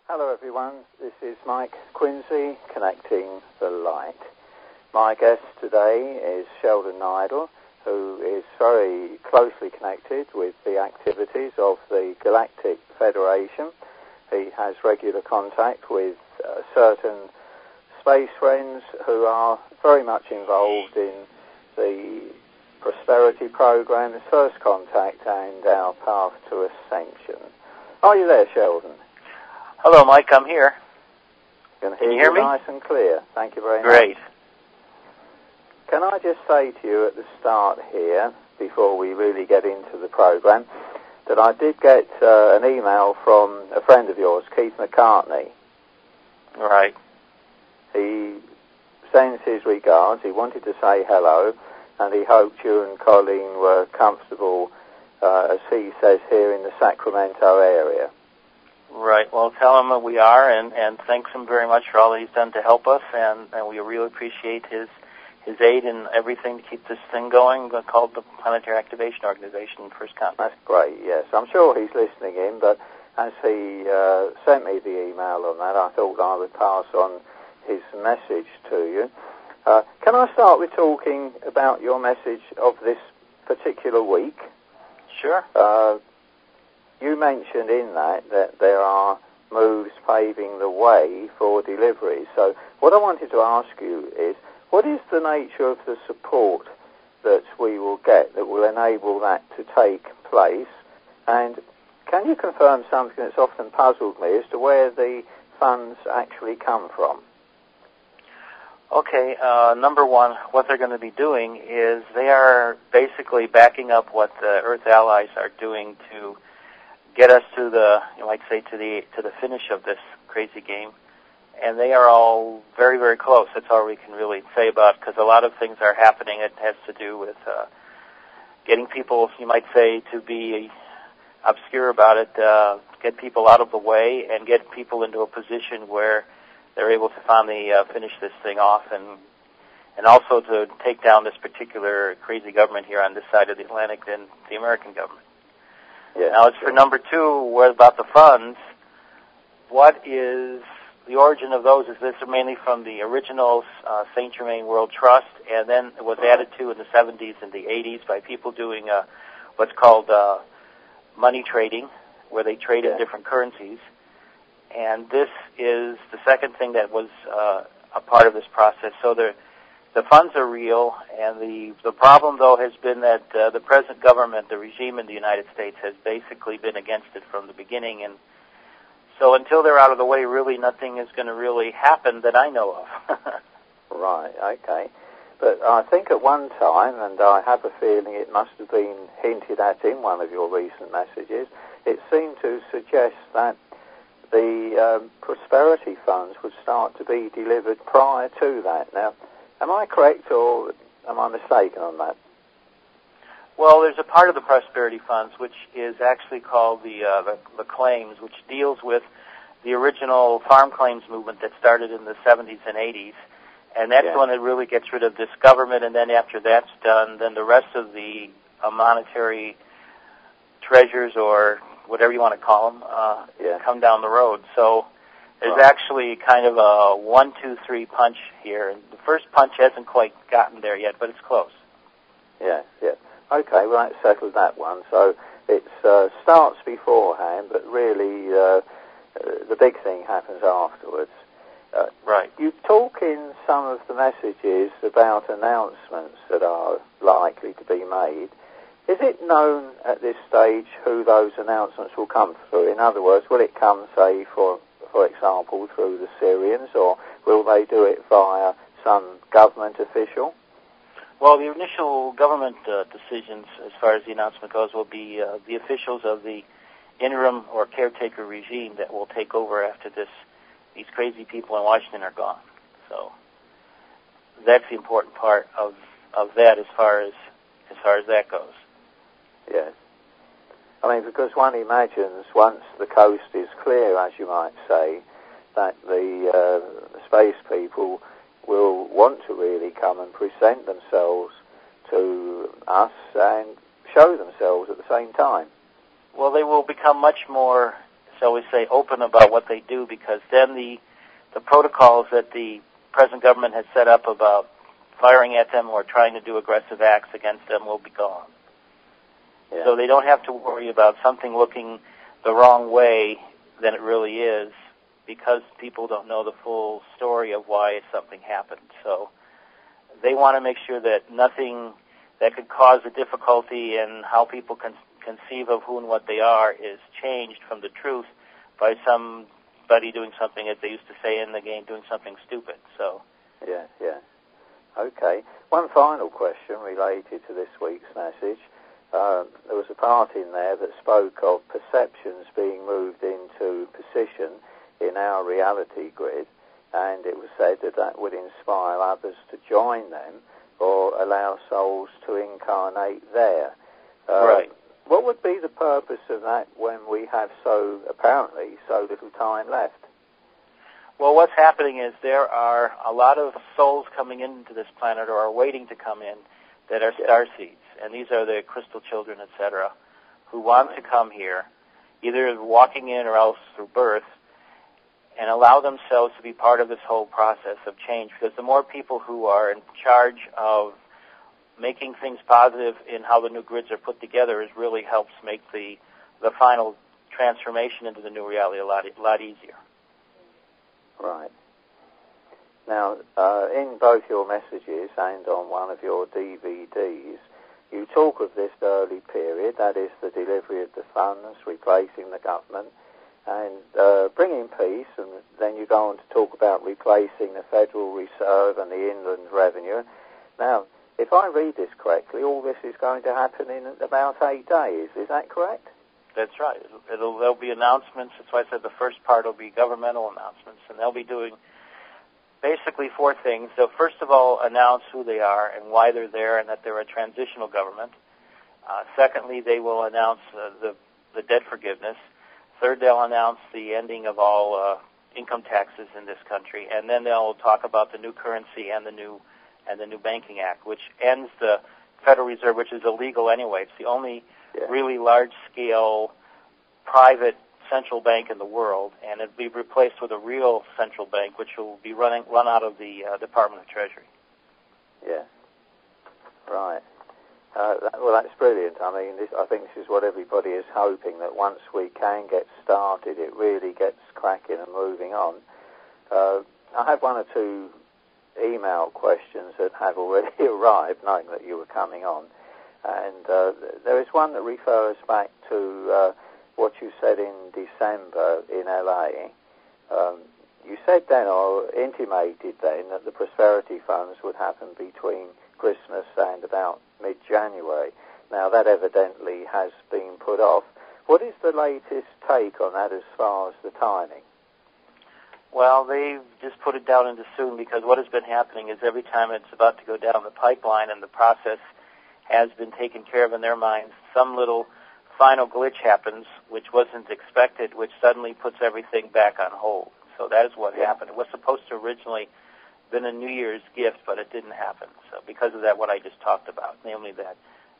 Hello everyone, this is Mike Quincy, Connecting the Light. My guest today is Sheldan Nidle, who is very closely connected with the activities of the Galactic Federation. He has regular contact with certain space friends who are very much involved in the Prosperity Program's First Contact and our Path to Ascension. Are you there, Sheldan? Hello, Mike. I'm here. Can you hear me? Nice and clear. Thank you very much. Great. Can I just say to you at the start here, before we really get into the program, that I did get an email from a friend of yours, Keith McCartney. Right. He sends his regards. He wanted to say hello, and he hoped you and Colleen were comfortable, as he says here, in the Sacramento area. Right. Well, tell him that we are, and thanks him very much for all that he's done to help us, and we really appreciate his aid and everything to keep this thing going, called the Planetary Activation Organization, First Contact. That's great, yes. I'm sure he's listening in, but as he sent me the email on that, I thought I would pass on his message to you. Can I start with talking about your message of this particular week? Sure. You mentioned in that there are moves paving the way for delivery. So what I wanted to ask you is, what is the nature of the support that we will get that will enable that to take place? And can you confirm something that's often puzzled me as to where the funds actually come from? Okay, number one, what they're going to be doing is they are basically backing up what the Earth allies are doing to get us to the, you might say, to the finish of this crazy game. And they are all very, very close. That's all we can really say about, because a lot of things are happening. It has to do with getting people, you might say, to be obscure about it, get people out of the way, and get people into a position where they're able to finally finish this thing off, and also to take down this particular crazy government here on this side of the Atlantic than the American government. Yeah. Now, as for number two, what about the funds? What is the origin of those? Is this mainly from the original St. Germain World Trust, and then it was added to in the 70s and the 80s by people doing what's called money trading, where they trade in different currencies. And this is the second thing that was a part of this process. So the funds are real, and the problem, though, has been that the present government, the regime in the United States, has basically been against it from the beginning. And so until they're out of the way, really nothing is going to really happen that I know of. Right, okay. But I think at one time, and I have a feeling it must have been hinted at in one of your recent messages, it seemed to suggest that the prosperity funds would start to be delivered prior to that. Now, am I correct, or am I mistaken on that? Well, there's a part of the prosperity funds which is actually called the claims, which deals with the original farm claims movement that started in the 70s and 80s, and that's the one that really gets rid of this government. And then after that's done, then the rest of the monetary treasures, or whatever you want to call them, come down the road. So there's actually kind of a 1, 2, 3 punch here. And the first punch hasn't quite gotten there yet, but it's close. Yeah. Okay, well, that settled that one. So it starts beforehand, but really the big thing happens afterwards. Right. You talk in some of the messages about announcements that are likely to be made. Is it known at this stage who those announcements will come through? In other words, will it come, say, for example, through the Syrians, or will they do it via some government official? Well, the initial government decisions, as far as the announcement goes, will be the officials of the interim or caretaker regime that will take over after these crazy people in Washington are gone. So that's the important part of that as far as that goes. Yes. I mean, because one imagines once the coast is clear, as you might say, that the space people will want to really come and present themselves to us and show themselves at the same time. Well, they will become much more shall we say, open about what they do, because then the protocols that the present government has set up about firing at them or trying to do aggressive acts against them will be gone. Yeah. So they don't have to worry about something looking the wrong way than it really is, because people don't know the full story of why something happened. So they want to make sure that nothing that could cause a difficulty in how people conceive of who and what they are is changed from the truth by somebody doing something, as they used to say in the game, doing something stupid. So. Yeah. Okay. One final question related to this week's message. There was a part in there that spoke of perceptions being moved into position in our reality grid, and it was said that would inspire others to join them or allow souls to incarnate there. Right. What would be the purpose of that when we have apparently so little time left? Well, what's happening is there are a lot of souls coming into this planet or are waiting to come in that are starseeds, and these are the crystal children, etc., who want to come here, either walking in or else through birth, and allow themselves to be part of this whole process of change, because the more people who are in charge of making things positive in how the new grids are put together is really helps make the final transformation into the new reality a lot easier. Right. Now, in both your messages and on one of your DVDs, you talk of this early period, that is the delivery of the funds, replacing the government, and bringing peace, and then you go on to talk about replacing the Federal Reserve and the Inland Revenue. Now, if I read this correctly, all this is going to happen in about 8 days. Is that correct? That's right. There'll be announcements. That's why I said the first part will be governmental announcements, and they'll be doing basically 4 things. They'll first of all announce who they are and why they're there, and that they're a transitional government. Secondly, they will announce the debt forgiveness. Third, they'll announce the ending of all income taxes in this country, and then they'll talk about the new currency and the new Banking Act, which ends the Federal Reserve, which is illegal anyway. It's the only really large-scale private central bank in the world, and it'll be replaced with a real central bank, which will be run out of the Department of Treasury. Yeah. Right. Well, that's brilliant. I mean, I think this is what everybody is hoping, that once we can get started, it really gets cracking and moving on. I have 1 or 2 email questions that have already arrived, knowing that you were coming on. And there is one that refers back to what you said in December in LA. You said then, or intimated then, that the prosperity funds would happen between Christmas and about mid-January. Now, that evidently has been put off. What is the latest take on that as far as the timing? Well, they've just put it down into soon, because what has been happening is every time it's about to go down the pipeline and the process has been taken care of in their minds, some little final glitch happens, which wasn't expected, which suddenly puts everything back on hold. So that is what happened. It was supposed to originally been a New Year's gift, but it didn't happen. So because of that, what I just talked about, namely that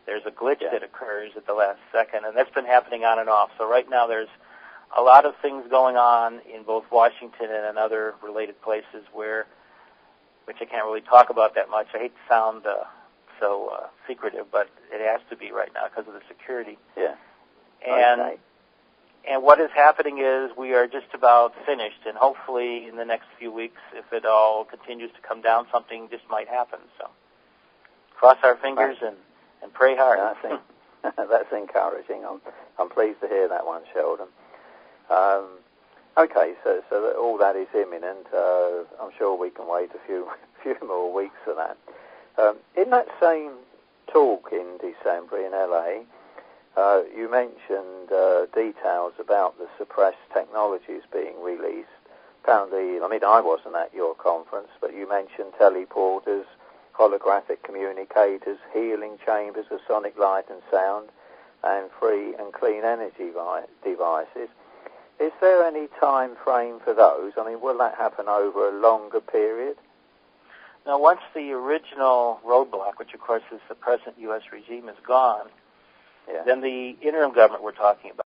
there's a glitch that occurs at the last second, and that's been happening on and off. So right now there's a lot of things going on in both Washington and in other related places which I can't really talk about that much. I hate to sound so secretive, but it has to be right now because of the security. Yeah. And what is happening is we are just about finished, and hopefully in the next few weeks, if it all continues to come down, something just might happen. So cross our fingers and pray hard. That's encouraging. I'm pleased to hear that one, Sheldon. Okay, so all that is imminent. I'm sure we can wait a few more weeks for that. In that same talk in December in LA, you mentioned details about the suppressed technologies being released. Apparently, I mean, I wasn't at your conference, but you mentioned teleporters, holographic communicators, healing chambers of sonic light and sound, and free and clean energy devices. Is there any time frame for those? I mean, will that happen over a longer period? Now, once the original roadblock, which of course is the present U.S. regime, is gone, then the interim government we're talking about